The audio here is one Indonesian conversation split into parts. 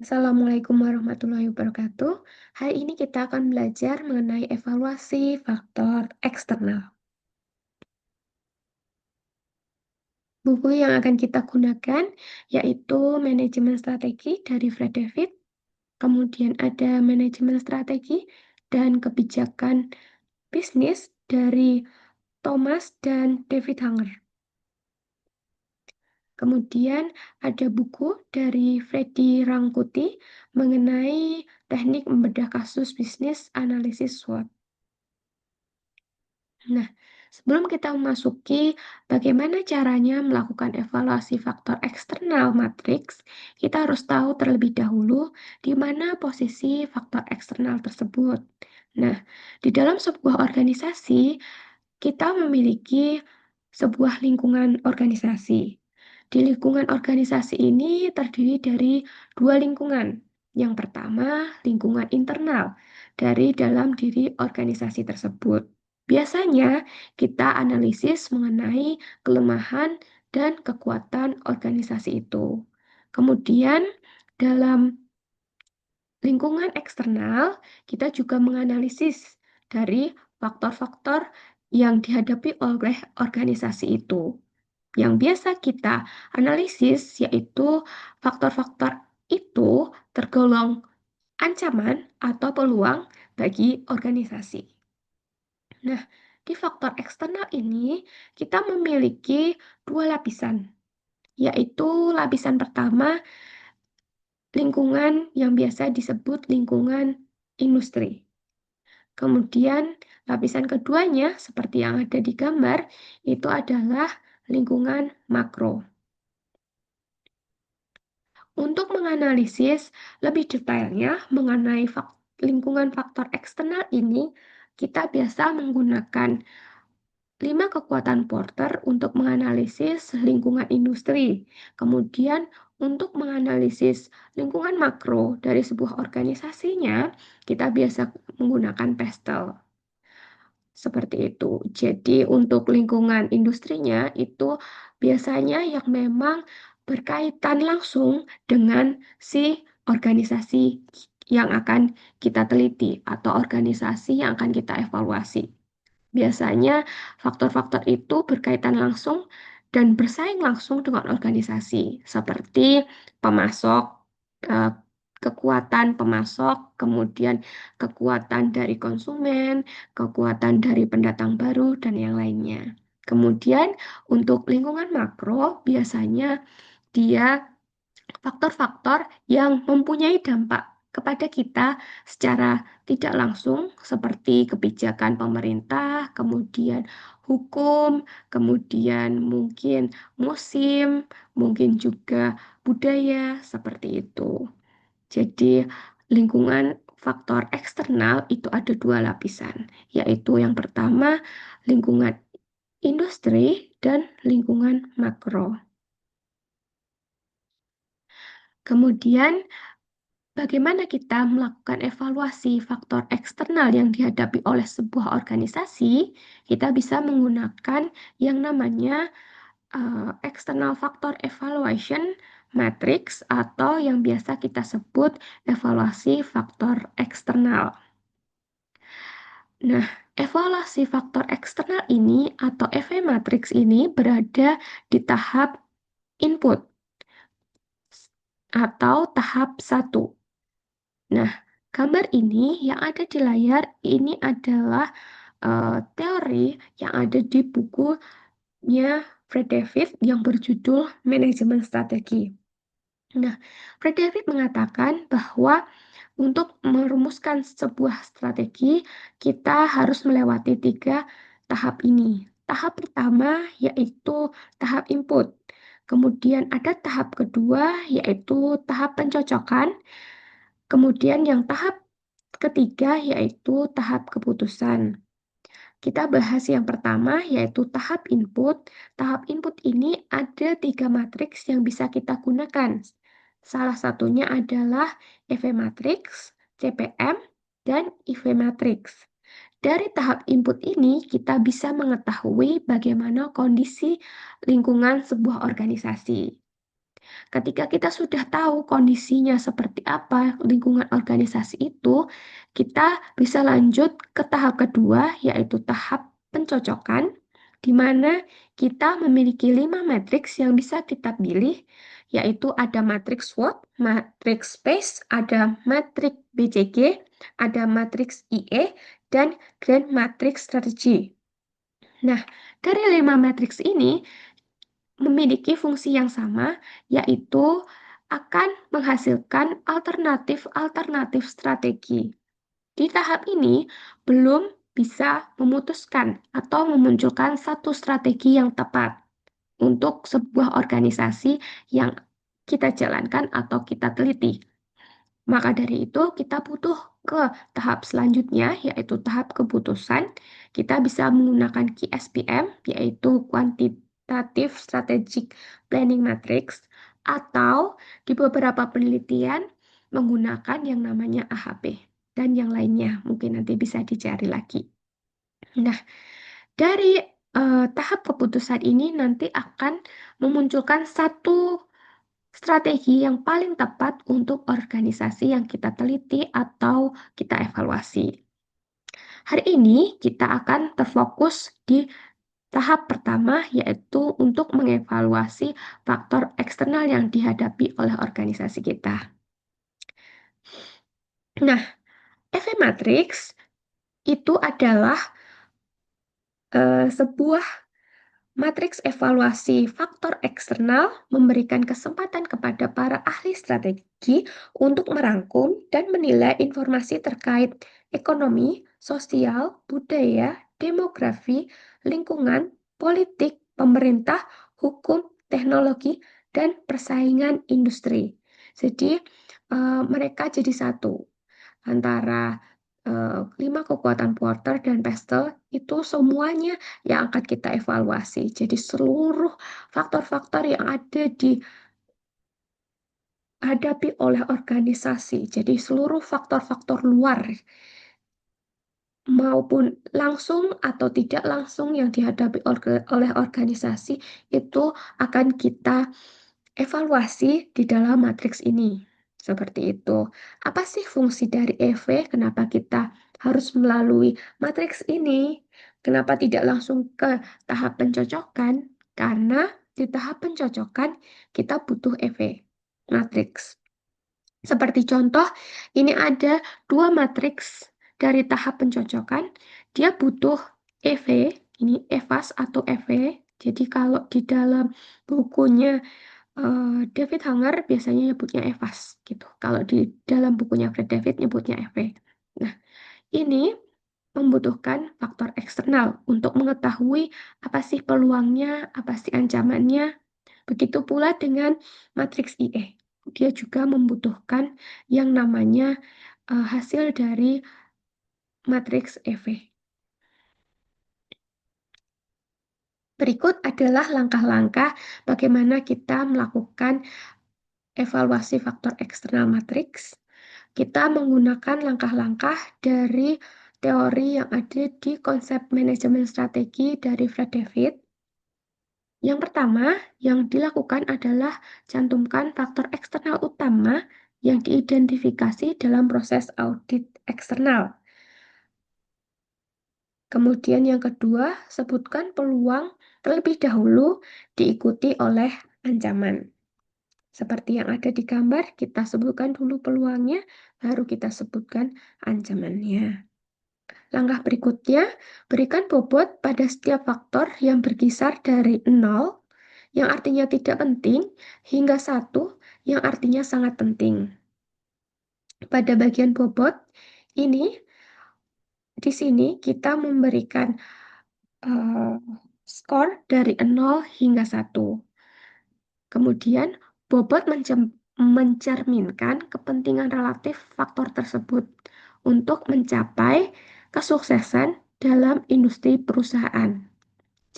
Assalamualaikum warahmatullahi wabarakatuh. Hari ini kita akan belajar mengenai evaluasi faktor eksternal. Buku yang akan kita gunakan yaitu Manajemen Strategi dari Fred David, kemudian ada Manajemen Strategi dan Kebijakan Bisnis dari Thomas dan David Hanger. Kemudian ada buku dari Freddy Rangkuti mengenai teknik membedah kasus bisnis analisis SWOT. Nah, sebelum kita memasuki bagaimana caranya melakukan evaluasi faktor eksternal matriks, kita harus tahu terlebih dahulu di mana posisi faktor eksternal tersebut. Nah, di dalam sebuah organisasi, kita memiliki sebuah lingkungan organisasi. Di lingkungan organisasi ini terdiri dari dua lingkungan. Yang pertama, lingkungan internal dari dalam diri organisasi tersebut. Biasanya kita analisis mengenai kelemahan dan kekuatan organisasi itu. Kemudian dalam lingkungan eksternal, kita juga menganalisis dari faktor-faktor yang dihadapi oleh organisasi itu. Yang biasa kita analisis yaitu faktor-faktor itu tergolong ancaman atau peluang bagi organisasi. Nah, di faktor eksternal ini kita memiliki dua lapisan, yaitu lapisan pertama lingkungan yang biasa disebut lingkungan industri. Kemudian lapisan keduanya seperti yang ada di gambar itu adalah lingkungan makro. Untuk menganalisis lebih detailnya mengenai lingkungan faktor eksternal ini, kita biasa menggunakan 5 kekuatan Porter untuk menganalisis lingkungan industri. Kemudian untuk menganalisis lingkungan makro dari sebuah organisasinya, kita biasa menggunakan PESTEL. Seperti itu. Jadi untuk lingkungan industrinya itu biasanya yang memang berkaitan langsung dengan si organisasi yang akan kita teliti atau organisasi yang akan kita evaluasi. Biasanya faktor-faktor itu berkaitan langsung dan bersaing langsung dengan organisasi, seperti pemasok, eh, kekuatan pemasok, kemudian kekuatan dari konsumen, kekuatan dari pendatang baru, dan yang lainnya. Kemudian untuk lingkungan makro, biasanya dia faktor-faktor yang mempunyai dampak kepada kita secara tidak langsung seperti kebijakan pemerintah, kemudian hukum, kemudian mungkin musim, mungkin juga budaya, seperti itu. Jadi lingkungan faktor eksternal itu ada dua lapisan, yaitu yang pertama lingkungan industri dan lingkungan makro. Kemudian bagaimana kita melakukan evaluasi faktor eksternal yang dihadapi oleh sebuah organisasi? Kita bisa menggunakan yang namanya external factor evaluation matrix atau yang biasa kita sebut evaluasi faktor eksternal. Nah, evaluasi faktor eksternal ini atau EV matrix ini berada di tahap input atau tahap 1. Nah, gambar ini yang ada di layar ini adalah teori yang ada di bukunya Fred David yang berjudul Manajemen Strategi. Nah, Fred David mengatakan bahwa untuk merumuskan sebuah strategi, kita harus melewati 3 tahap ini. Tahap pertama yaitu tahap input. Kemudian ada tahap kedua yaitu tahap pencocokan. Kemudian yang tahap ketiga yaitu tahap keputusan. Kita bahas yang pertama yaitu tahap input. Tahap input ini ada 3 matriks yang bisa kita gunakan. Salah satunya adalah EV matrix, CPM, dan IV matrix. Dari tahap input ini kita bisa mengetahui bagaimana kondisi lingkungan sebuah organisasi. Ketika kita sudah tahu kondisinya seperti apa lingkungan organisasi itu, kita bisa lanjut ke tahap kedua, yaitu tahap pencocokan, di mana kita memiliki 5 matriks yang bisa kita pilih, yaitu ada matriks SWOT, matriks SPACE, ada matriks BCG, ada matriks IE, dan Grand Matrix Strategy. Nah, dari 5 matriks ini memiliki fungsi yang sama, yaitu akan menghasilkan alternatif-alternatif strategi. Di tahap ini, belum bisa memutuskan atau memunculkan satu strategi yang tepat untuk sebuah organisasi yang kita jalankan atau kita teliti. Maka dari itu, kita butuh ke tahap selanjutnya, yaitu tahap keputusan. Kita bisa menggunakan QSPM, yaitu Quantitative Strategic Planning Matrix, atau di beberapa penelitian menggunakan yang namanya AHP, dan yang lainnya mungkin nanti bisa dicari lagi. Nah, dari tahap keputusan ini nanti akan memunculkan satu strategi yang paling tepat untuk organisasi yang kita teliti atau kita evaluasi. Hari ini kita akan terfokus di tahap pertama, yaitu untuk mengevaluasi faktor eksternal yang dihadapi oleh organisasi kita. Nah, EV Matrix itu adalah sebuah matriks evaluasi faktor eksternal memberikan kesempatan kepada para ahli strategi untuk merangkum dan menilai informasi terkait ekonomi, sosial, budaya, demografi, lingkungan, politik, pemerintah, hukum, teknologi, dan persaingan industri. Jadi, mereka jadi satu antara 5 kekuatan Porter dan Pestel itu semuanya yang akan kita evaluasi. Jadi seluruh faktor-faktor yang ada dihadapi oleh organisasi. Jadi seluruh faktor-faktor luar maupun langsung atau tidak langsung yang dihadapi oleh organisasi itu akan kita evaluasi di dalam matriks ini. Seperti itu. Apa sih fungsi dari EV? Kenapa kita harus melalui matriks ini? Kenapa tidak langsung ke tahap pencocokan? Karena di tahap pencocokan kita butuh EV, matriks. Seperti contoh, ini ada 2 matriks dari tahap pencocokan. Dia butuh EV, ini EVAS atau EV. Jadi kalau di dalam bukunya David Hanger biasanya nyebutnya EVAS gitu. Kalau di dalam bukunya Fred David nyebutnya EV. Nah, ini membutuhkan faktor eksternal untuk mengetahui apa sih peluangnya, apa sih ancamannya. Begitu pula dengan matriks IE. Dia juga membutuhkan yang namanya hasil dari matriks EV. Berikut adalah langkah-langkah bagaimana kita melakukan evaluasi faktor eksternal matriks. Kita menggunakan langkah-langkah dari teori yang ada di konsep manajemen strategi dari Fred David. Yang pertama yang dilakukan adalah cantumkan faktor eksternal utama yang diidentifikasi dalam proses audit eksternal. Kemudian yang kedua, sebutkan peluang terlebih dahulu diikuti oleh ancaman. Seperti yang ada di gambar, kita sebutkan dulu peluangnya, baru kita sebutkan ancamannya. Langkah berikutnya, berikan bobot pada setiap faktor yang berkisar dari 0, yang artinya tidak penting, hingga 1, yang artinya sangat penting. Pada bagian bobot, ini di sini kita memberikan skor dari 0 hingga 1. Kemudian, bobot mencerminkan kepentingan relatif faktor tersebut untuk mencapai kesuksesan dalam industri perusahaan.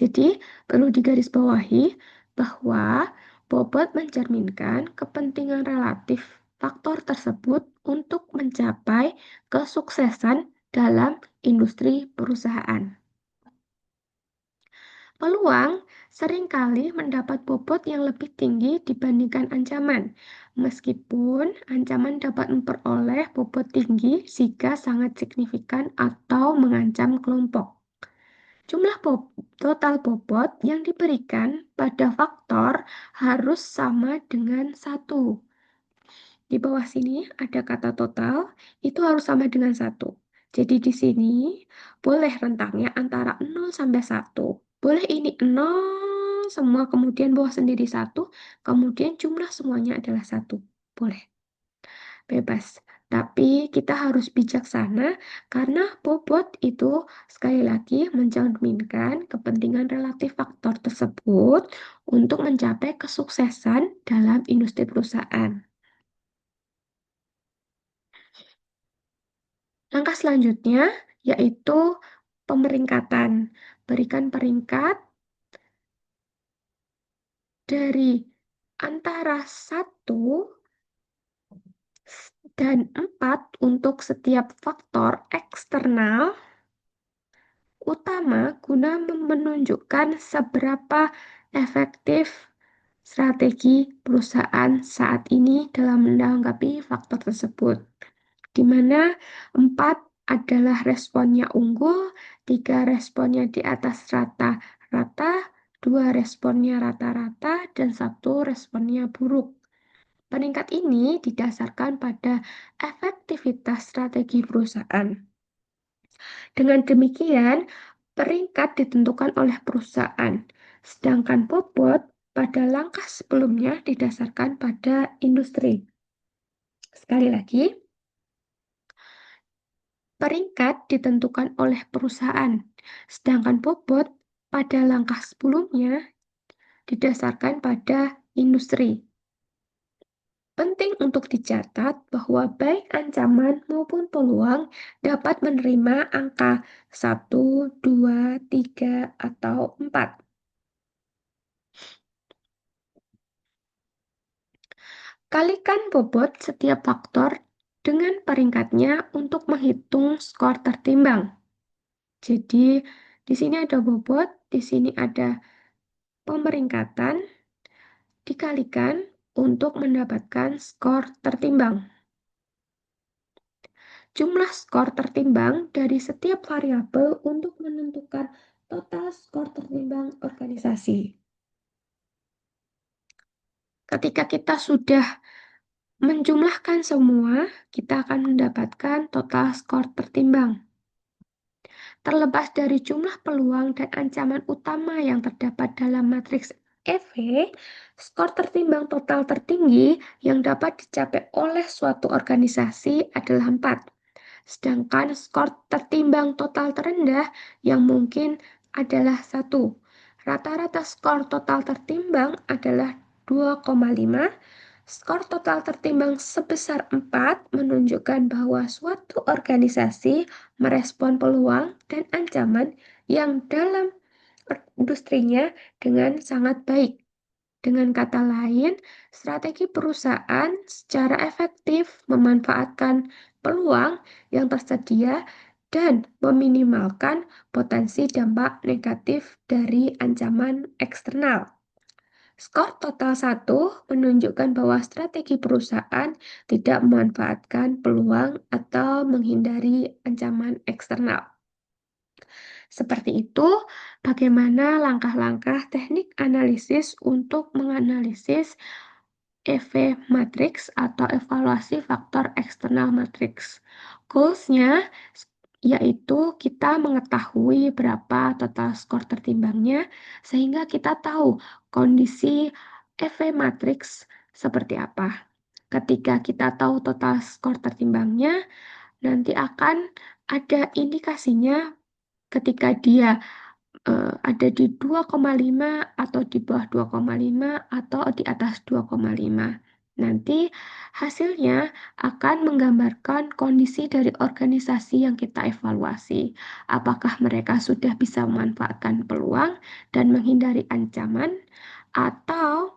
Jadi, perlu digarisbawahi bahwa bobot mencerminkan kepentingan relatif faktor tersebut untuk mencapai kesuksesan dalam industri perusahaan. Peluang seringkali mendapat bobot yang lebih tinggi dibandingkan ancaman, meskipun ancaman dapat memperoleh bobot tinggi jika sangat signifikan atau mengancam kelompok. Jumlah total bobot yang diberikan pada faktor harus sama dengan 1. Di bawah sini ada kata total, itu harus sama dengan 1. Jadi di sini boleh rentangnya antara 0 sampai 1. Boleh ini 0 semua, kemudian bawah sendiri 1, kemudian jumlah semuanya adalah 1. Boleh, bebas. Tapi kita harus bijaksana karena bobot itu sekali lagi mencerminkan kepentingan relatif faktor tersebut untuk mencapai kesuksesan dalam industri perusahaan. Langkah selanjutnya yaitu pemeringkatan. Berikan peringkat dari antara 1 dan 4 untuk setiap faktor eksternal utama guna menunjukkan seberapa efektif strategi perusahaan saat ini dalam menanggapi faktor tersebut, di mana 4 adalah responnya unggul, 3 responnya di atas rata-rata, 2 responnya rata-rata, dan 1 responnya buruk. Peringkat ini didasarkan pada efektivitas strategi perusahaan. Dengan demikian, peringkat ditentukan oleh perusahaan, sedangkan bobot pada langkah sebelumnya didasarkan pada industri. Sekali lagi, peringkat ditentukan oleh perusahaan, sedangkan bobot pada langkah sebelumnya didasarkan pada industri. Penting untuk dicatat bahwa baik ancaman maupun peluang dapat menerima angka 1, 2, 3, atau 4. Kalikan bobot setiap faktor dengan peringkatnya untuk menghitung skor tertimbang. Jadi, di sini ada bobot, di sini ada pemeringkatan, dikalikan untuk mendapatkan skor tertimbang. Jumlah skor tertimbang dari setiap variabel untuk menentukan total skor tertimbang organisasi. Ketika kita sudah menjumlahkan semua, kita akan mendapatkan total skor tertimbang. Terlepas dari jumlah peluang dan ancaman utama yang terdapat dalam matriks EV, skor tertimbang total tertinggi yang dapat dicapai oleh suatu organisasi adalah 4. Sedangkan skor tertimbang total terendah yang mungkin adalah 1. Rata-rata skor total tertimbang adalah 2,5. Skor total tertimbang sebesar 4 menunjukkan bahwa suatu organisasi merespon peluang dan ancaman yang dalam industrinya dengan sangat baik. Dengan kata lain, strategi perusahaan secara efektif memanfaatkan peluang yang tersedia dan meminimalkan potensi dampak negatif dari ancaman eksternal. Skor total 1 menunjukkan bahwa strategi perusahaan tidak memanfaatkan peluang atau menghindari ancaman eksternal. Seperti itu, bagaimana langkah-langkah teknik analisis untuk menganalisis EV matrix atau evaluasi faktor eksternal matrix. Goals-nya yaitu kita mengetahui berapa total skor tertimbangnya sehingga kita tahu kondisi EV matrix seperti apa. Ketika kita tahu total skor tertimbangnya, nanti akan ada indikasinya ketika dia ada di 2,5 atau di bawah 2,5 atau di atas 2,5. Nanti hasilnya akan menggambarkan kondisi dari organisasi yang kita evaluasi. Apakah mereka sudah bisa memanfaatkan peluang dan menghindari ancaman, atau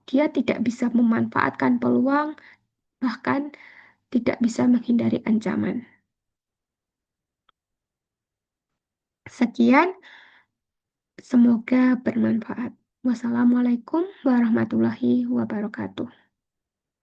dia tidak bisa memanfaatkan peluang, bahkan tidak bisa menghindari ancaman. Sekian Semoga bermanfaat. Wassalamualaikum warahmatullahi wabarakatuh.